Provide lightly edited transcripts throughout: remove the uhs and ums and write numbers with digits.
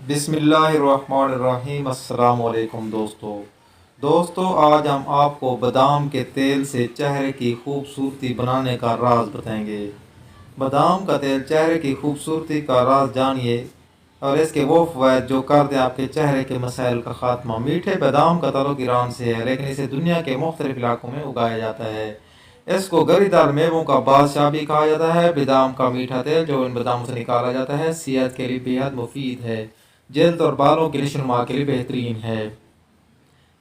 بسم اللہ الرحمن الرحیم۔ السلام علیکم دوستو آج ہم آپ کو بادام کے تیل سے چہرے کی خوبصورتی بنانے کا راز بتائیں گے۔ بادام کا تیل چہرے کی خوبصورتی کا راز جانیے اور اس کے وہ فوائد جو کر دیں آپ کے چہرے کے مسائل کا خاتمہ۔ میٹھے بادام کا تعلق ایران سے ہے، لیکن اسے دنیا کے مختلف علاقوں میں اگایا جاتا ہے۔ اس کو گری دار میووں کا بادشاہ بھی کہا جاتا ہے۔ بادام کا میٹھا تیل جو ان باداموں سے نکالا جاتا ہے صحت کے لیے بےحد مفید ہے، جلد اور بالوں کی نشو و نما کے لیے بہترین ہے۔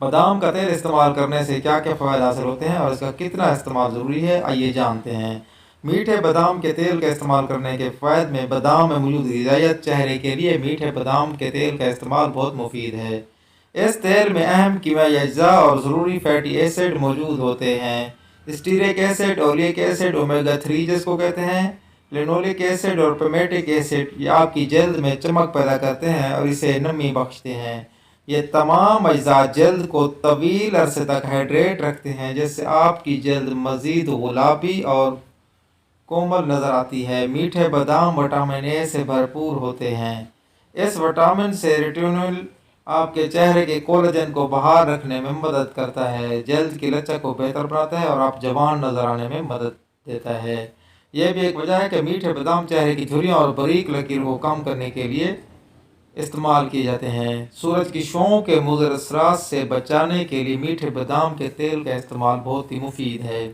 بادام کا تیل استعمال کرنے سے کیا کیا فوائد حاصل ہوتے ہیں اور اس کا کتنا استعمال ضروری ہے، آئیے جانتے ہیں۔ میٹھے بادام کے تیل کا استعمال کرنے کے فوائد میں بادام میں موجود غذائیت چہرے کے لیے میٹھے بادام کے تیل کا استعمال بہت مفید ہے۔ اس تیل میں اہم کیمیائی اجزاء اور ضروری فیٹی ایسڈ موجود ہوتے ہیں۔ اسٹیرک ایسڈ، اولیک ایسڈ، اومیگا 3 جس کو کہتے ہیں، لینولک ایسڈ اور پیمیٹک ایسڈ، یہ آپ کی جلد میں چمک پیدا کرتے ہیں اور اسے نمی بخشتے ہیں۔ یہ تمام اجزاء جلد کو طویل عرصے تک ہائیڈریٹ رکھتے ہیں، جس سے آپ کی جلد مزید گلابی اور کومل نظر آتی ہے۔ میٹھے بادام وٹامن اے سے بھرپور ہوتے ہیں۔ اس وٹامن سے ریٹینول آپ کے چہرے کے کولاجن کو بحال رکھنے میں مدد کرتا ہے، جلد کی لچک کو بہتر بناتا ہے اور آپ جوان نظر آنے میں مدد دیتا ہے۔ یہ بھی ایک وجہ ہے کہ میٹھے بادام چہرے کی جھریوں اور باریک لکیروں کو کم کرنے کے لیے استعمال کیے جاتے ہیں۔ سورج کی شعاعوں کے مضر اثرات سے بچانے کے لیے میٹھے بادام کے تیل کا استعمال بہت ہی مفید ہے۔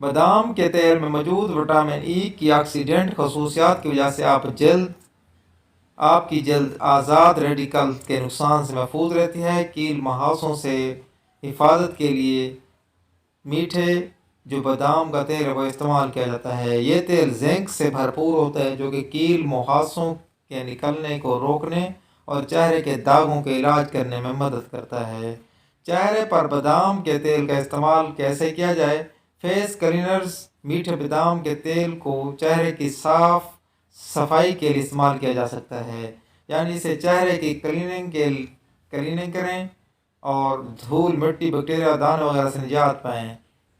بادام کے تیل میں موجود وٹامن ای کی آکسیڈنٹ خصوصیات کی وجہ سے آپ کی جلد آزاد ریڈیکل کے نقصان سے محفوظ رہتی ہے۔ کیل محاسوں سے حفاظت کے لیے میٹھے جو بادام کا تیل ہے وہ استعمال کیا جاتا ہے۔ یہ تیل زنک سے بھرپور ہوتا ہے جو کہ کیل محاسوں کے نکلنے کو روکنے اور چہرے کے داغوں کے علاج کرنے میں مدد کرتا ہے۔ چہرے پر بادام کے تیل کا استعمال کیسے کیا جائے؟ Face cleaners. میٹھے بادام کے تیل کو چہرے کی صفائی کے لیے استعمال کیا جا سکتا ہے، یعنی اسے چہرے کی کلیننگ کریں اور دھول، مٹی، بیکٹیریا، دانے وغیرہ سے نجات پائیں۔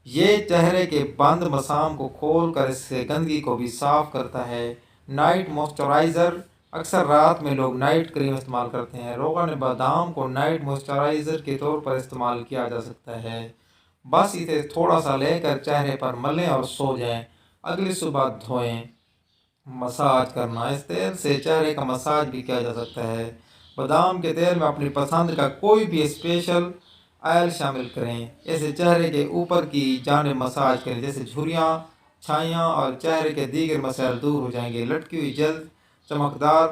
یہ چہرے کے بند مسام کو کھول کر اس سے گندگی کو بھی صاف کرتا ہے۔ Night moisturiser. اکثر رات میں لوگ نائٹ کریم استعمال کرتے ہیں۔ روغن بادام کو نائٹ موئسچرائزر کے طور پر استعمال کیا جا سکتا ہے۔ بس اسے تھوڑا سا لے کر چہرے پر ملیں اور سو جائیں، اگلی صبح دھوئیں۔ مساج کرنا۔ اس تیل سے چہرے کا مساج بھی کیا جا سکتا ہے۔ بادام کے تیل میں اپنی پسند کا کوئی بھی اسپیشل آئل شامل کریں، اسے چہرے کے اوپر کی جانب مساج کریں، جیسے جھریاں، چھائیاں اور چہرے کے دیگر مسائل دور ہو جائیں گے۔ لٹکی ہوئی جلد چمکدار،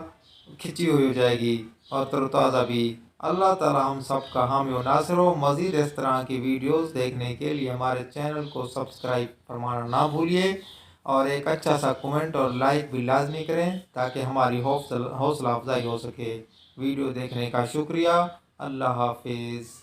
کھچی ہوئی ہو جائے گی اور تر و تازہ بھی۔ اللہ تعالی ہم سب کا حامی و ناصر ہو۔ مزید اس طرح کی ویڈیوز دیکھنے کے لیے ہمارے چینل کو سبسکرائب فرمانا نہ بھولیے اور ایک اچھا سا کومنٹ اور لائک بھی لازمی کریں تاکہ ہماری حوصلہ افزائی ہو سکے۔ ویڈیو دیکھنے کا شکریہ۔ اللہ حافظ۔